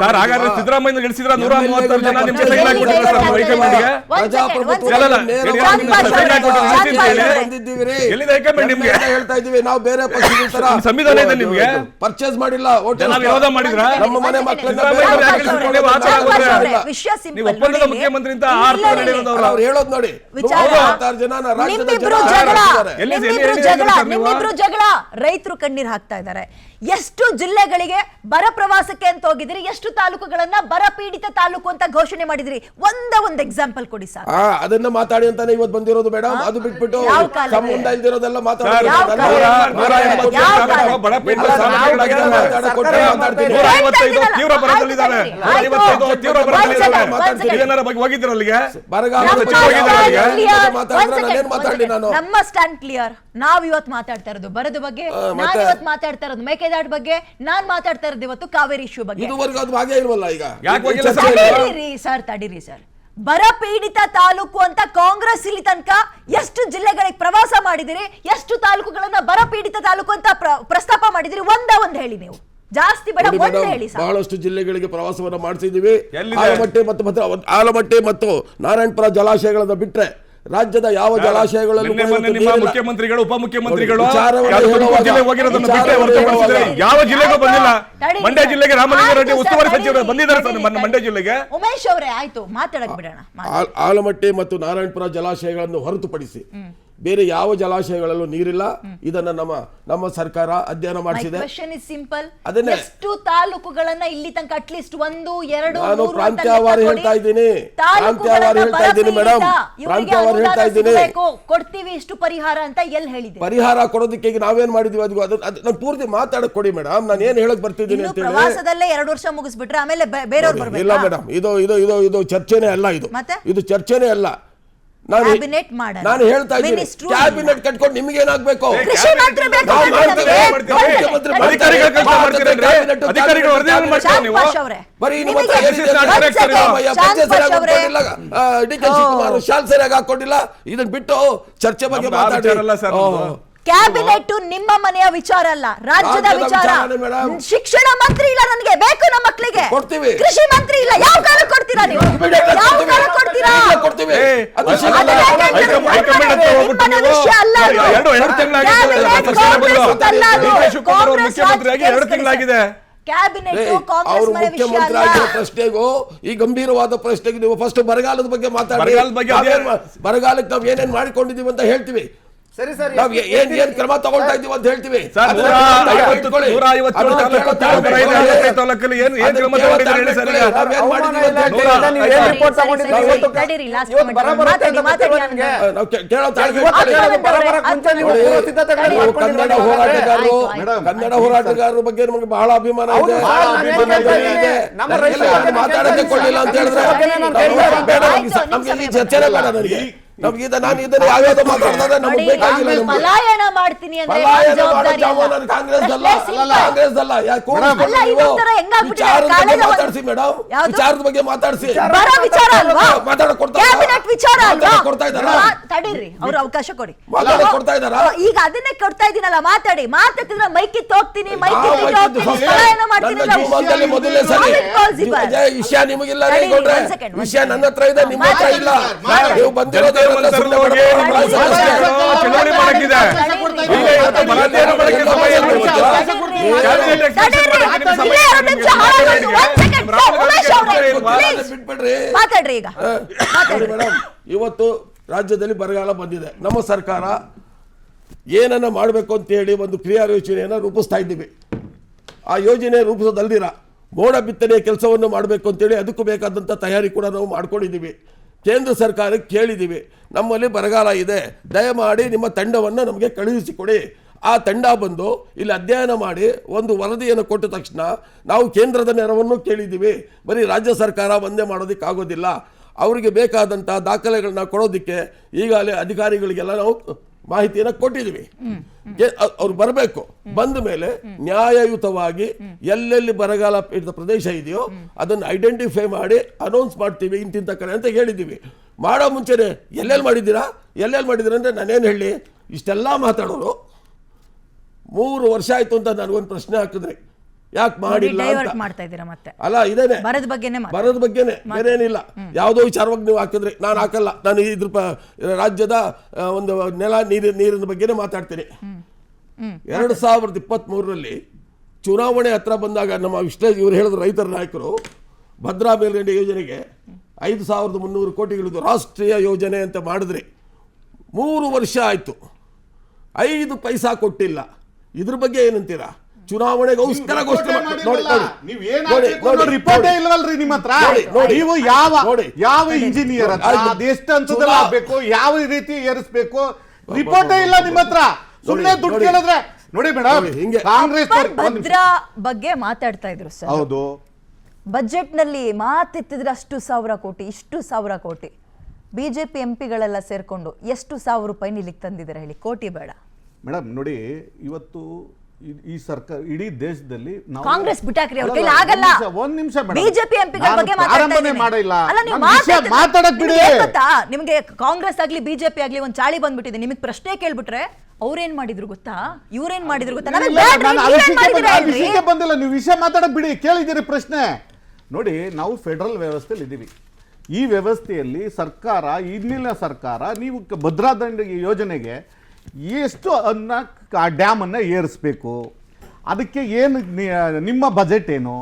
Sir ಹಾಗಾದ್ರೆ ಸಿದ್ದರಾಮಯ್ಯ ಗಳಿಸಿದ್ರ 136 ಜನ ನಿಮ್ಗೆ ಸೈನ್ ಹಾಕಿಬಿಟ್ಟಿದ್ದಾರೆ ಸರ್ ಹೈಕಮಾಂಡ್ಗೆ. ಎಲ್ಲಿದೆ ಹೈಕಮಾಂಡ್ ನಿಮ್ಗೆ ಹೇಳ್ತಾ ಇದೀವಿ ನಾವು ಬೇರೆ ಪಕ್ಷದ ತರ ಸಂವಿಧಾನ ಇದೆ ನಿಮ್ಗೆ ಪರ್ಚೇಸ್ ಮಾಡಿಲ್ಲ ಜನ ವಿರೋಧ ಮಾಡಿದ್ರ ನಮ್ಮ ಮನೆ ಮಕ್ಕಳನ್ನ ನೀವು ಒಪ್ಪಂದದ ಮುಖ್ಯಮಂತ್ರಿ ಅಂತ ಆರ್ಥ ನಡೆಯೋದವ್ರು ಅವ್ರು ಹೇಳೋದು ನೋಡಿ 136 ಜನ ನಿಮ್ಮಿಬ್ರು ಜಗಳ ರೈತರು ಕಣ್ಣೀರ್ ಹಾಕ್ತಾ ಇದ್ದಾರೆ. ಎಷ್ಟು ಜಿಲ್ಲೆಗಳಿಗೆ ಬರ ಪ್ರವಾಸಕ್ಕೆ ಅಂತ ಹೋಗಿದ್ರಿ, ಎಷ್ಟು ತಾಲೂಕುಗಳನ್ನ ಬರ ಪೀಡಿತ ತಾಲೂಕು ಅಂತ ಘೋಷಣೆ ಮಾಡಿದ್ರಿ, ಒಂದು ಎಕ್ಸಾಂಪಲ್ ಕೊಡಿ ಸರ್. ಅದನ್ನ ಮಾತಾಡಿ ಅಂತಾನೆ ಇವತ್ತು ಬಂದಿರೋದು ಮೇಡಮ್. ಅದು ಬಿಟ್ಬಿಟ್ಟು ಸಂಬಂಧ ಇಲ್ದಿರೋದೆಲ್ಲ ಮಾತಾಡಿ ನಮ್ಮ ಸ್ಟ್ಯಾಂಡ್ ಕ್ಲಿಯರ್. ನಾವ್ ಇವತ್ತು ಮಾತಾಡ್ತಾ ಇರೋದು ಬರದ ಬಗ್ಗೆ, ನಾನ್ ಇವತ್ತು ಮಾತಾಡ್ತಾ ಇರೋದು ಮೇಕೆದಾಟು ಬಗ್ಗೆ, ನಾನ್ ಮಾತಾಡ್ತಾ ಇರೋದು ಇವತ್ತು ಕಾವೇರಿ ಇಶ್ಯೂ ಬಗ್ಗೆ. ತಡೀರಿ ಸರ್. ಬರ ಪೀಡಿತ ತಾಲೂಕು ಅಂತ ಕಾಂಗ್ರೆಸ್ ಇಲ್ಲಿ ತನಕ ಎಷ್ಟು ಜಿಲ್ಲೆಗಳಿಗೆ ಪ್ರವಾಸ ಮಾಡಿದಿರಿ, ಎಷ್ಟು ತಾಲೂಕುಗಳನ್ನ ಬರ ಪೀಡಿತ ತಾಲೂಕು ಅಂತ ಪ್ರಸ್ತಾಪ ಮಾಡಿದಿರಿ, ಒಂದ್ ಹೇಳಿ ನೀವು. ಜಾಸ್ತಿ ಬೇಡ, ಒಂದ್ ಹೇಳಿ. ಬಹಳಷ್ಟು ಜಿಲ್ಲೆಗಳಿಗೆ ಪ್ರವಾಸವನ್ನ ಮಾಡಿಸಿದೀವಿ. ಆಲಮಟ್ಟಿ ಮತ್ತು ನಾರಾಯಣಪುರ ಜಲಾಶಯಗಳನ್ನ ಬಿಟ್ರೆ ರಾಜ್ಯದ ಯಾವ ಜಲಾಶಯಗಳಲ್ಲೂ ಮುಖ್ಯಮಂತ್ರಿಗಳು ಉಪಮುಖ್ಯಮಂತ್ರಿಗಳು ಯಾವ ಜಿಲ್ಲೆಗೂ ಬಂದಿಲ್ಲ. ಮಂಡ್ಯ ಜಿಲ್ಲೆಗೆ ರಾಮಲಿಂಗಾರೆಡ್ಡಿ ಉಸ್ತುವಾರಿ ಸಚಿವರು ಬಂದಿದ್ದಾರೆ ಸರ್ ಮಂಡ್ಯ ಜಿಲ್ಲೆಗೆ. ಉಮೇಶ್ ಅವರೇ ಆಯ್ತು ಮಾತಾಡಕ್ ಬಿಡೋಣ. ಆಲಮಟ್ಟಿ ಮತ್ತು ನಾರಾಯಣಪುರ ಜಲಾಶಯಗಳನ್ನು ಹೊರತುಪಡಿಸಿ ಬೇರೆ ಯಾವ ಜಲಾಶಯಗಳಲ್ಲೂ ನೀರಿಲ್ಲ. ಇದನ್ನ ನಮ್ಮ ಸರ್ಕಾರ ಅಧ್ಯಯನ ಮಾಡಿಸಿದೆ. ಎಷ್ಟು ತಾಲೂಕುಗಳನ್ನ ಇಲ್ಲಿ ತನಕ ಅಟ್ಲೀಸ್ಟ್ 1, 2, ನಾನು ಪ್ರಾಂತ್ಯವಾರು ಹೇಳ್ತಾ ಇದ್ದೀನಿ ಮೇಡಮ್, ಪ್ರಾಂತ್ಯವಾರು ಹೇಳ್ತಾ ಇದ್ದೀನಿ. ಕೊಡ್ತೀವಿ ಇಷ್ಟು ಪರಿಹಾರ ಅಂತ ಎಲ್ಲಿ ಹೇಳಿದೆ? ಪರಿಹಾರ ಕೊಡೋದಕ್ಕೆ ನಾವೇನ್ ಮಾಡಿದ್ವಿ ಅದು ಪೂರ್ತಿ ಮಾತಾಡಕ್ ಕೊಡಿ ಮೇಡಮ್. ನಾನು ಏನ್ ಹೇಳಕ್ ಬರ್ತಿದ್ದೀನಿ ಅಂತ ಪ್ರವಾಸದಲ್ಲೇ 2 ವರ್ಷ ಮುಗಿಸ್ಬಿಟ್ರೆ ಆಮೇಲೆ ಬೇರೆಯವ್ರು ಬರ್ಬೇಕು. ಇಲ್ಲ ಮೇಡಮ್, ಇದು ಚರ್ಚೆನೇ ಅಲ್ಲ. ಇದು ಚರ್ಚೆನೇ ಅಲ್ಲ. ನಾನು ಹೇಳ್ತಾ ಇದ್ದೀನಿ, ಕ್ಯಾಬಿನೆಟ್ ಕಟ್ಕೊಂಡು ನಿಮ್ಗೆ ಏನಾಗ್ಬೇಕು? ಡಿ ಕೆ ಶಿವಕುಮಾರ್ ಶಾಲ್ ಸರಿಯಾಗಿ ಹಾಕೊಂಡಿಲ್ಲ. ಇದನ್ನ ಬಿಟ್ಟು ಚರ್ಚೆ ಬಗ್ಗೆ ಮಾತಾಡಿರಲ್ಲ ಸರ್. ಕ್ಯಾಬಿನೆಟ್ ನಿಮ್ಮ ಮನೆಯ ವಿಚಾರ ಅಲ್ಲ, ರಾಜ್ಯದ ವಿಚಾರ. ಶಿಕ್ಷಣ ಮಂತ್ರಿ ಇಲ್ಲ ನನಗೆ, ಬೇಕು ನಮ್ಮ ಮಕ್ಕಳಿಗೆ. ಕೃಷಿ ಮಂತ್ರಿ ಇಲ್ಲ, ಯಾವ ಕಾಲ ಕೊಡ್ತೀರಾ ನೀವು? ಅವರು ಮುಖ್ಯಮಂತ್ರಿ ಆಗಿರೋ ಪ್ರಶ್ನೆಗೂ ಈ ಗಂಭೀರವಾದ ಪ್ರಶ್ನೆಗೆ ನೀವು ಫಸ್ಟ್ ಬರಗಾಲದ ಬಗ್ಗೆ ಮಾತಾಡಿ. ಬರಗಾಲಕ್ಕೆ ನಾವು ಏನೇನ್ ಮಾಡಿಕೊಂಡಿದೀವಿ ಅಂತ ಹೇಳ್ತೀವಿ. ಸರಿ ಸರ್, ನಾವು ಏನ್ ಕ್ರಮ ತಗೊಳ್ತಾ ಇದೀವಿ ಅಂತ ಹೇಳ್ತೀವಿ. ಕನ್ನಡ ಹೋರಾಟಗಾರರ ಬಗ್ಗೆ ನಮಗೆ ಬಹಳ ಅಭಿಮಾನ ಇದೆ. ಮಾತಾಡಕ್ಕೆ ಕೊಡ್ಲಿಲ್ಲ ಅಂತ ಹೇಳಿದ್ರೆ ನಮ್ಗೆ ಚರ್ಚೆನೇ ಬೇಡ. ನನಗೆ ನಾನು ಇದನ್ನ ಯಾವ್ಯಾವ್ದು ಮಾತಾಡ್ತಾರೆ ನಮಗೆ ಬೇಕಾಗಿಲ್ಲ. ಪಲಾಯನ ಮಾಡ್ತೀನಿ ಅಂದ್ರೆ ಕಾಂಗ್ರೆಸ್ ಅಲ್ಲ. ಮಾತಾಡ್ಸಿ ಮೇಡಮ್, ವಿಚಾರದ ಬಗ್ಗೆ ಮಾತಾಡ್ಸಿ. ಕೊಡ್ತಾ ಇದ್ದಾರಾ? ತಡೀರಿ, ಅವ್ರು ಅವಕಾಶ ಕೊಡಿ. ಕೊಡ್ತಾ ಇದ್ದಾರಾ? ಈಗ ಅದನ್ನೇ ಕೊಡ್ತಾ ಇದೀನಲ್ಲ, ಮಾತಾಡ್ತಿದ್ರೆ ಮೈಕಿತ್ತು ಹೋಗ್ತೀನಿ, ಪಲಾಯನ ಮಾಡ್ತೀನಿ. ಮೊದಲನೇ ಸರಿ ವಿಷಯ ನಿಮಗಿಲ್ಲ, ವಿಷಯ ನನ್ನ ಹತ್ರ ಇದೆ, ನಿಮ್ಮ ಹತ್ರ ಇಲ್ಲ. ನೀವು ಬಂದಿರೋದು ಮಾತಾಡ್ರಿ. ಈಗ ಇವತ್ತು ರಾಜ್ಯದಲ್ಲಿ ಬರಗಾಲ ಬಂದಿದೆ. ನಮ್ಮ ಸರ್ಕಾರ ಏನನ್ನ ಮಾಡಬೇಕು ಅಂತ ಹೇಳಿ ಒಂದು ಕ್ರಿಯಾ ಯೋಜನೆಯನ್ನ ರೂಪಿಸ್ತಾ ಇದ್ದೀವಿ. ಆ ಯೋಜನೆ ರೂಪಿಸೋದಲ್ದಿರ ಮೋಡ ಬಿತ್ತನೆಯ ಕೆಲಸವನ್ನು ಮಾಡಬೇಕು ಅಂತೇಳಿ ಅದಕ್ಕೂ ಬೇಕಾದಂಥ ತಯಾರಿ ಕೂಡ ನಾವು ಮಾಡ್ಕೊಂಡಿದ್ದೀವಿ. ಕೇಂದ್ರ ಸರ್ಕಾರಕ್ಕೆ ಕೇಳಿದ್ದೀವಿ, ನಮ್ಮಲ್ಲಿ ಬರಗಾಲ ಇದೆ, ದಯಮಾಡಿ ನಿಮ್ಮ ತಂಡವನ್ನು ನಮಗೆ ಕಳುಹಿಸಿಕೊಡಿ. ಆ ತಂಡ ಬಂದು ಇಲ್ಲಿ ಅಧ್ಯಯನ ಮಾಡಿ ಒಂದು ವರದಿಯನ್ನು ಕೊಟ್ಟ ತಕ್ಷಣ ನಾವು ಕೇಂದ್ರದ ನೆರವನ್ನು ಕೇಳಿದ್ದೀವಿ. ಬರೀ ರಾಜ್ಯ ಸರ್ಕಾರ ಒಂದೇ ಮಾಡೋದಕ್ಕಾಗೋದಿಲ್ಲ. ಅವರಿಗೆ ಬೇಕಾದಂಥ ದಾಖಲೆಗಳನ್ನ ಕೊಡೋದಕ್ಕೆ ಈಗಾಗಲೇ ಅಧಿಕಾರಿಗಳಿಗೆಲ್ಲ ನಾವು ಮಾಹಿತಿಯನ್ನು ಕೊಟ್ಟಿದ್ದೀವಿ. ಅವ್ರು ಬರಬೇಕು. ಬಂದ ಮೇಲೆ ನ್ಯಾಯಯುತವಾಗಿ ಎಲ್ಲೆಲ್ಲಿ ಬರಗಾಲ ಪೀಡಿತ ಪ್ರದೇಶ ಇದೆಯೋ ಅದನ್ನು ಐಡೆಂಟಿಫೈ ಮಾಡಿ ಅನೌನ್ಸ್ ಮಾಡ್ತೀವಿ ಇಂತಿಂತ ಕಡೆ ಅಂತ ಹೇಳಿದ್ದೀವಿ. ಮಾಡೋ ಮುಂಚೆನೆ ಎಲ್ಲೆಲ್ಲಿ ಮಾಡಿದ್ದೀರಾ ಅಂದರೆ ನಾನೇನು ಹೇಳಿ, ಇಷ್ಟೆಲ್ಲ ಮಾತಾಡೋರು 3 ವರ್ಷ ಆಯಿತು ಅಂತ ನನಗೊಂದು ಪ್ರಶ್ನೆ ಹಾಕಿದ್ರಿ. ಯಾಕೆ ಮಾಡಿಲ್ಲ ಡೈವರ್ಟ್ ಅಂತ. ಮಾಡ್ತಾ ಇದ್ದೀರಾ ಮತ್ತೆ. ಅಲ್ಲ ಇದೇನೆ ಬರದ ಬಗ್ಗೆನೇ ಬರೋದ್ ಬಗ್ಗೆನೆ, ಬೇರೆ ಏನಿಲ್ಲ. ಯಾವುದೋ ವಿಚಾರವಾಗಿ ನೀವು ಹಾಕಿದ್ರಿ, ನಾನು ಹಾಕಲ್ಲ. ನಾನು ಇದ್ರ ರಾಜ್ಯದ ಒಂದು ನೆಲ ನೀರಿನ ಬಗ್ಗೆನೇ ಮಾತಾಡ್ತೀನಿ. 2023ರಲ್ಲಿ ಚುನಾವಣೆ ಹತ್ರ ಬಂದಾಗ ನಮ್ಮ ಇವರು ಹೇಳಿದ ರೈತರ ನಾಯಕರು ಭದ್ರಾ ಮೇಲ್ಗಂಡೆ ಯೋಜನೆಗೆ 5,300 ಕೋಟಿಗಳದ್ದು ರಾಷ್ಟ್ರೀಯ ಯೋಜನೆ ಅಂತ ಮಾಡಿದ್ರಿ. 3 ವರ್ಷ ಆಯ್ತು, 5 ಪೈಸಾ ಕೊಟ್ಟಿಲ್ಲ. ಇದ್ರ ಬಗ್ಗೆ ಏನಂತೀರಾ? ಚುನಾವಣೆಗೋಸ್ಕರ ಘೋಷಣೆ ರಿಪೋರ್ಟೇ ಇಲ್ವಲ್ರಿ ನಿಮ್ಮ ಹತ್ರ. ನೀವು ಯಾವ ಇಂಜಿನಿಯರ್ ಎಷ್ಟು ಹಂತದಲ್ಲಿ ಆಗ್ಬೇಕು, ಯಾವ ರೀತಿ ಏರಿಸಬೇಕು, ರಿಪೋರ್ಟೇ ಇಲ್ಲ ನಿಮ್ಮ ಹತ್ರ. ಸುಮ್ಮನೆ ದುಡ್ಡು ಕೇಳಿದ್ರೆ ನೋಡಿ ಮೇಡಮ್, ಕಾಂಗ್ರೆಸ್ ಭದ್ರಾ ಬಗ್ಗೆ ಮಾತಾಡ್ತಾ ಇದ್ರು ಸರ್. ಹೌದು, ಬಜೆಟ್ ನಲ್ಲಿ ಮಾತೆತ್ತಿದ್ರೆ ಅಷ್ಟು 1,000 ಕೋಟಿ, ಇಷ್ಟು 1,000 ಕೋಟಿ. ಬಿಜೆಪಿ ಎಂಪಿಗಳೆಲ್ಲ ಸೇರ್ಕೊಂಡು ಎಷ್ಟು 1,000 ರೂಪಾಯಿ ಇಲ್ಲಿಗೆ ತಂದಿದ್ದಾರೆ ಹೇಳಿ? ಕೋಟಿ ಬೇಡ ಮೇಡಮ್. ನೋಡಿ, ಇವತ್ತು ಈ ಸರ್ಕಾರ ಇಡೀ ದೇಶದಲ್ಲಿ ಕಾಂಗ್ರೆಸ್ ಬಿಟ್ಟಾಕ್ರಿ, ಅವ್ರ ಕೈಲಿ ಆಗಲ್ಲ. ಒಂದ್ ನಿಮಿಷ ಬಿಜೆಪಿ ಎಂಪಿಗಳ ಬಗ್ಗೆ ಮಾಡಿಲ್ಲ. ಮಾತಾಡಕ್ ಬಿಡಿ. ನಿಮ್ಗೆ ಕಾಂಗ್ರೆಸ್ ಆಗ್ಲಿ ಬಿಜೆಪಿ ಆಗ್ಲಿ ಒಂದ್ ಚಾಳಿ ಬಂದ್ಬಿಟ್ಟಿದೆ. ನಿಮಗೆ ಪ್ರಶ್ನೆ ಕೇಳ್ಬಿಟ್ರೆ ಅವ್ರೇನ್ ಮಾಡಿದ್ರು ಗೊತ್ತಾ, ಇವ್ರೇನ್ ಮಾಡಿದ್ರು ಗೊತ್ತಾ? ಬಂದಿಲ್ಲ, ನೀವು ವಿಷಯ ಮಾತಾಡಕ್ ಬಿಡಿ. ಕೇಳಿದಿರಿ ಪ್ರಶ್ನೆ. ನೋಡಿ, ನಾವು ಫೆಡರಲ್ ವ್ಯವಸ್ಥೆಯಲ್ಲಿ ಇದೀವಿ. ಈ ವ್ಯವಸ್ಥೆಯಲ್ಲಿ ಸರ್ಕಾರ, ಇನ್ನಿನ ಸರ್ಕಾರ, ನೀವು ಭದ್ರಾ ದಂಡ ಯೋಜನೆಗೆ ಎಷ್ಟು ಡ್ಯಾಮ್ ಅನ್ನ ಏರಿಸಬೇಕು, ಅದಕ್ಕೆ ಏನು ನಿಮ್ಮ ಬಜೆಟ್ ಏನು?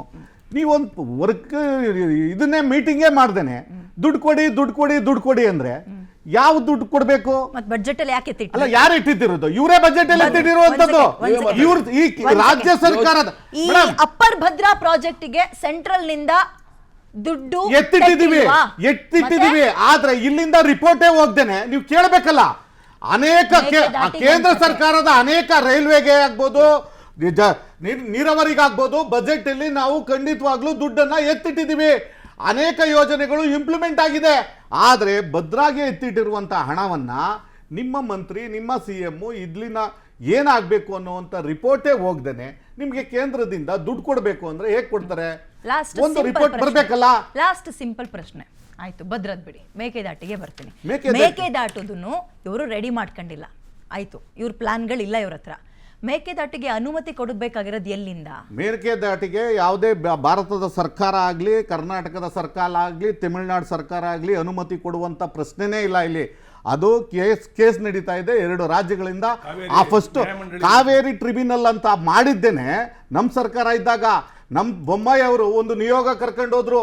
ನೀವೊಂದು ವರ್ಕ್ ಇದನ್ನೇ ಮೀಟಿಂಗೇ ಮಾಡ್ದೇನೆ ದುಡ್ಡು ಕೊಡಿ ದುಡ್ಡು ಕೊಡಿ ದುಡ್ಡು ಕೊಡಿ ಅಂದ್ರೆ ಯಾವ ದುಡ್ಡು ಕೊಡ್ಬೇಕು? ಬಜೆಟ್ ಅಲ್ಲಿ ಯಾಕೆ ಅಲ್ಲ, ಯಾರು ಇಟ್ಟಿರೋದು? ಇವರೇ ಬಜೆಟ್ ಅಲ್ಲಿ ಇಟ್ಟಿರುವಂತದ್ದು. ಇವ್ರ ಈ ರಾಜ್ಯ ಸರ್ಕಾರದ ಈ ಅಪ್ಪರ್ ಭದ್ರಾ ಪ್ರಾಜೆಕ್ಟ್ ಗೆ ಸೆಂಟ್ರಲ್ ನಿಂದ ದುಡ್ಡು ಎತ್ತಿಟ್ಟಿದೀವಿ. ಆದ್ರೆ ಇಲ್ಲಿಂದ ರಿಪೋರ್ಟೇ ಹೋಗ್ದೇನೆ ನೀವು ಕೇಳಬೇಕಲ್ಲ. ಅನೇಕ ಕೇಂದ್ರ ಸರ್ಕಾರದ ಅನೇಕ ರೈಲ್ವೆಗೆ ಆಗ್ಬೋದು, ನೀರಾವರಿಗಾಗ್ಬೋದು, ಬಜೆಟ್ ಅಲ್ಲಿ ನಾವು ಖಂಡಿತವಾಗ್ಲೂ ದುಡ್ಡನ್ನ ಎತ್ತಿಟ್ಟಿದ್ದೀವಿ. ಅನೇಕ ಯೋಜನೆಗಳು ಇಂಪ್ಲಿಮೆಂಟ್ ಆಗಿದೆ. ಆದ್ರೆ ಭದ್ರಾಗೆ ಎತ್ತಿಟ್ಟಿರುವಂತಹ ಹಣವನ್ನ ನಿಮ್ಮ ಮಂತ್ರಿ, ನಿಮ್ಮ CM ಇದ್ಲಿನ ಏನಾಗಬೇಕು ಅನ್ನುವಂತ ರಿಪೋರ್ಟೇ ಹೋಗ್ದೇನೆ ನಿಮ್ಗೆ ಕೇಂದ್ರದಿಂದ ದುಡ್ಡು ಕೊಡಬೇಕು ಅಂದ್ರೆ ಹೇಗೆ ಕೊಡ್ತಾರೆ? ಒಂದು ರಿಪೋರ್ಟ್ ಬರಬೇಕಲ್ಲ. ಲಾಸ್ಟ್ ಸಿಂಪಲ್ ಪ್ರಶ್ನೆ ಆಯ್ತು, ಭದ್ರದ್ ಬಿಡಿ, ಮೇಕೆದಾಟಿಗೆ ಬರ್ತೀನಿ. ಮೇಕೆದಾಟುದನ್ನು ಇವರು ರೆಡಿ ಮಾಡ್ಕೊಂಡಿಲ್ಲ, ಆಯ್ತು, ಇವ್ರ ಪ್ಲಾನ್ಗಳಿಲ್ಲ ಇವ್ರ ಹತ್ರ. ಮೇಕೆದಾಟಿಗೆ ಅನುಮತಿ ಕೊಡಬೇಕಾಗಿರೋದು ಎಲ್ಲಿಂದ? ಮೇಕೆದಾಟಿಗೆ ಯಾವುದೇ ಭಾರತದ ಸರ್ಕಾರ ಆಗ್ಲಿ, ಕರ್ನಾಟಕದ ಸರ್ಕಾರ ಆಗ್ಲಿ, ತಮಿಳುನಾಡು ಸರ್ಕಾರ ಆಗ್ಲಿ ಅನುಮತಿ ಕೊಡುವಂತ ಪ್ರಶ್ನೆನೇ ಇಲ್ಲ ಇಲ್ಲಿ. ಅದು ಕೇಸ್ ನಡೀತಾ ಇದೆ 2 ರಾಜ್ಯಗಳಿಂದ. ಆ ಫಸ್ಟ್ ಕಾವೇರಿ ಟ್ರಿಬ್ಯುನಲ್ ಅಂತ ಮಾಡಿದ್ದೇನೆ ನಮ್ಮ ಸರ್ಕಾರ ಇದ್ದಾಗ. ನಮ್ಮ ಬೊಮ್ಮಾಯಿ ಅವರು ಒಂದು ನಿಯೋಗ ಕರ್ಕೊಂಡು ಹೋದ್ರು.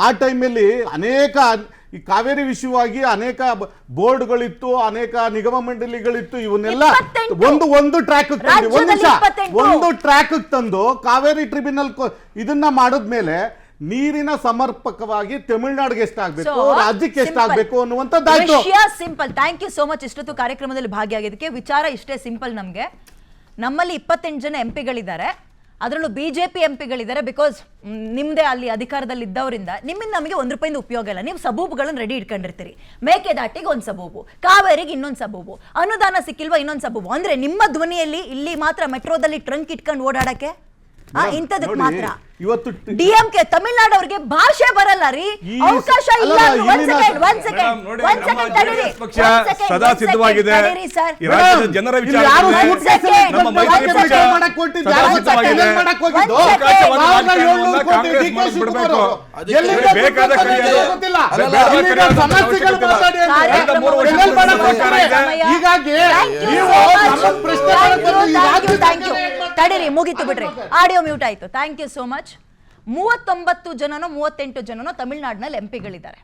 ಆ ಟೈಮಲ್ಲಿ ಅನೇಕ ಈ ಕಾವೇರಿ ವಿಷಯವಾಗಿ ಅನೇಕ ಬೋರ್ಡ್ಗಳಿತ್ತು, ಅನೇಕ ನಿಗಮ ಮಂಡಳಿಗಳಿತ್ತು. ಇವನ್ನೆಲ್ಲ ಒಂದು ಟ್ರ್ಯಾಕ್ ಒಂದು ಟ್ರ್ಯಾಕ್ ತಂದು ಕಾವೇರಿ ಟ್ರಿಬ್ಯುನಲ್ ಇದನ್ನ ಮಾಡಿದ್ಮೇಲೆ ನೀರಿನ ಸಮರ್ಪಕವಾಗಿ ತಮಿಳುನಾಡಿಗೆ ಎಷ್ಟಾಗಬೇಕು, ರಾಜ್ಯಕ್ಕೆ ಎಷ್ಟಾಗಬೇಕು ಅನ್ನುವಂಥದ್ದಾಯ್ತು. Simple. Thank you so much ಇಷ್ಟೊತ್ತು ಕಾರ್ಯಕ್ರಮದಲ್ಲಿ ಭಾಗಿಯಾಗಿದ್ದಕ್ಕೆ. ವಿಚಾರ ಇಷ್ಟೇ ಸಿಂಪಲ್. ನಮ್ಮಲ್ಲಿ 28 ಜನ ಎಂಪಿಗಳಿದ್ದಾರೆ, ಅದರಲ್ಲೂ ಬಿಜೆಪಿ ಎಂಪಿಗಳಿದ್ದಾರೆ. ಬಿಕಾಸ್ ನಿಮ್ದೇ ಅಲ್ಲಿ ಅಧಿಕಾರದಲ್ಲಿ ಇದ್ದವರಿಂದ ನಿಮ್ಮಿಂದ ನಮಗೆ 1 ರೂಪಾಯಿಂದ ಉಪಯೋಗ ಇಲ್ಲ. ನೀವು ಸಬೂಬುಗಳನ್ನು ರೆಡಿ ಇಟ್ಕೊಂಡಿರ್ತೀರಿ. ಮೇಕೆದಾಟಿಗೆ ಒಂದು ಸಬೂಬು, ಕಾವೇರಿಗೆ ಇನ್ನೊಂದು ಸಬೂಬು, ಅನುದಾನ ಸಿಕ್ಕಿಲ್ವಾ ಇನ್ನೊಂದು ಸಬೂಬು. ಅಂದ್ರೆ ನಿಮ್ಮ ಧ್ವನಿಯಲ್ಲಿ ಇಲ್ಲಿ ಮಾತ್ರ ಮೆಟ್ರೋದಲ್ಲಿ ಟ್ರಂಕ್ ಇಟ್ಕೊಂಡು ಓಡಾಡಕ್ಕೆ ಇಂಥದಕ್ಕೆ ಮಾತ್ರ. ಇವತ್ತು DMK ತಮಿಳುನಾಡು ಅವರಿಗೆ ಭಾಷೆ ಬರಲ್ಲ ರೀ, ಅವಕಾಶ ಇಲ್ಲ. ಸದಾ ಸಿದ್ಧವಾಗಿದೆ. ಈ ರಾಜ್ಯದ ಜನರ ವಿಚಾರ ತಡೀರಿ, ಮುಗಿತು ಬಿಡ್ರಿ, ಆಡಿಯೋ ಮ್ಯೂಟ್ ಆಯ್ತು. Thank you so much. 39 ಜನನೋ 38 ಜನನೋ ತಮಿಳುನಾಡಿನಲ್ಲಿ ಎಂಪಿಗಳಿದ್ದಾರೆ.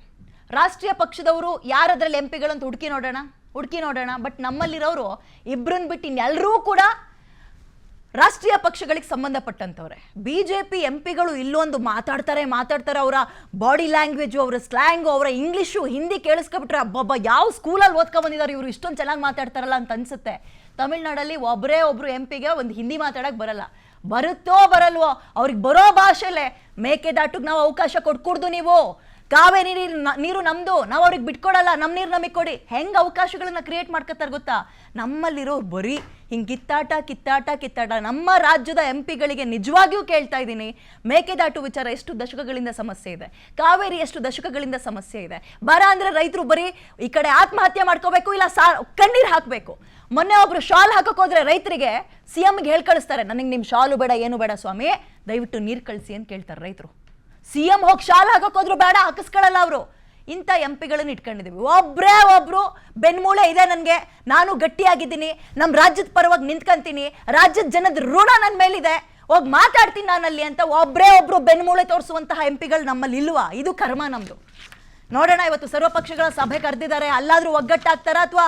ರಾಷ್ಟ್ರೀಯ ಪಕ್ಷದವರು ಯಾರದ್ರಲ್ಲಿ ಎಂಪಿಗಳಂತ ಹುಡುಕಿ ನೋಡೋಣ. ಬಟ್ ನಮ್ಮಲ್ಲಿರೋರು ಇಬ್ಬರನ್ನ ಬಿಟ್ಟು ಇನ್ನೆಲ್ಲರೂ ಕೂಡ ರಾಷ್ಟ್ರೀಯ ಪಕ್ಷಗಳಿಗೆ ಸಂಬಂಧಪಟ್ಟಂತವ್ರೆ. ಬಿಜೆಪಿ ಎಂಪಿಗಳು ಇಲ್ಲೊಂದು ಮಾತಾಡ್ತಾರೆ. ಅವರ ಬಾಡಿ ಲ್ಯಾಂಗ್ವೇಜು, ಅವರ ಸ್ಲ್ಯಾಂಗು, ಅವರ ಇಂಗ್ಲಿಷು, ಹಿಂದಿ ಕೇಳಿಸ್ಕೊಬಿಟ್ರೆ ಅಬ್ಬಬ್ಬ ಯಾವ ಸ್ಕೂಲಲ್ಲಿ ಓದ್ಕೊ ಬಂದಿದ್ದಾರೆ ಇವರು, ಇಷ್ಟೊಂದು ಚೆನ್ನಾಗಿ ಮಾತಾಡ್ತಾರಲ್ಲ ಅಂತ ಅನ್ಸುತ್ತೆ. ತಮಿಳ್ನಾಡಲ್ಲಿ ಒಬ್ಬರು ಎಂಪಿಗೆ ಒಂದು ಹಿಂದಿ ಮಾತಾಡಕ್ ಬರಲ್ಲ. ಬರುತ್ತೋ ಬರಲ್ವೋ, ಅವ್ರಿಗೆ ಬರೋ ಭಾಷೆಲೆ ಮೇಕೆದಾಟಿಗೆ ನಾವು ಅವಕಾಶ ಕೊಡ್ಕೂಡ್ದು. ನೀವು ಕಾವೇರಿ ನೀರು ನಮ್ದು, ನಾವು ಅವ್ರಿಗೆ ಬಿಟ್ಕೊಡಲ್ಲ, ನಮ್ಮ ನೀರು ನಮಗೆ ಕೊಡಿ. ಹೆಂಗ್ ಅವಕಾಶಗಳನ್ನ ಕ್ರಿಯೇಟ್ ಮಾಡ್ಕೊತಾರೆ ಗೊತ್ತಾ? ನಮ್ಮಲ್ಲಿರೋ ಬರೀ ಹಿಂಗ್ ಕಿತ್ತಾಟ. ನಮ್ಮ ರಾಜ್ಯದ ಎಂಪಿಗಳಿಗೆ ನಿಜವಾಗಿಯೂ ಕೇಳ್ತಾ ಇದ್ದೀನಿ, ಮೇಕೆದಾಟು ವಿಚಾರ ಎಷ್ಟು ದಶಕಗಳಿಂದ ಸಮಸ್ಯೆ ಇದೆ, ಕಾವೇರಿ ಎಷ್ಟು ದಶಕಗಳಿಂದ ಸಮಸ್ಯೆ ಇದೆ. ಬರ ಅಂದ್ರೆ ರೈತರು ಬರೀ ಈ ಕಡೆ ಆತ್ಮಹತ್ಯೆ ಮಾಡ್ಕೋಬೇಕು, ಇಲ್ಲ ಕಣ್ಣೀರ್ ಹಾಕ್ಬೇಕು. ಮೊನ್ನೆ ಒಬ್ರು ಶಾಲ್ ಹಾಕಕ್ ಹೋದ್ರೆ ರೈತರಿಗೆ ಸಿಎಂಗೆ ಹೇಳ್ ಕಳಿಸ್ತಾರೆ, ನನಗೆ ನಿಮ್ ಶಾಲು ಬೇಡ ಏನು ಬೇಡ ಸ್ವಾಮಿ, ದಯವಿಟ್ಟು ನೀರ್ ಕಳಿಸಿ ಅಂತ ಕೇಳ್ತಾರೆ ರೈತರು. ಸಿಎಂ ಹೋಗಿ ಶಾಲ್ ಹಾಕಕ್ ಹೋದ್ರು ಬೇಡ, ಹಾಕಿಸ್ಕೊಳ್ಳಲ್ಲ ಅವರು. ಇಂಥ ಎಂಪಿಗಳನ್ನ ಇಟ್ಕೊಂಡಿದೀವಿ. ಒಬ್ರು ಬೆನ್ಮೂಳೆ ಇದೆ ನನ್ಗೆ, ನಾನು ಗಟ್ಟಿಯಾಗಿದ್ದೀನಿ, ನಮ್ ರಾಜ್ಯದ ಪರವಾಗಿ ನಿಂತ್ಕೊಂತೀನಿ, ರಾಜ್ಯದ ಜನದ ಋಣ ನನ್ನ ಮೇಲಿದೆ, ಹೋಗಿ ಮಾತಾಡ್ತೀನಿ ನಾನಲ್ಲಿ ಅಂತ ಒಬ್ರು ಬೆನ್ಮೂಳೆ ತೋರಿಸುವಂತಹ ಎಂಪಿಗಳು ನಮ್ಮಲ್ಲಿ ಇಲ್ವಾ? ಇದು ಕರ್ಮ ನಮ್ದು. ನೋಡೋಣ, ಇವತ್ತು ಸರ್ವಪಕ್ಷಗಳ ಸಭೆ ಕರೆದಿದ್ದಾರೆ, ಅಲ್ಲಾದ್ರೂ ಒಗ್ಗಟ್ಟಾಗ್ತಾರ ಅಥವಾ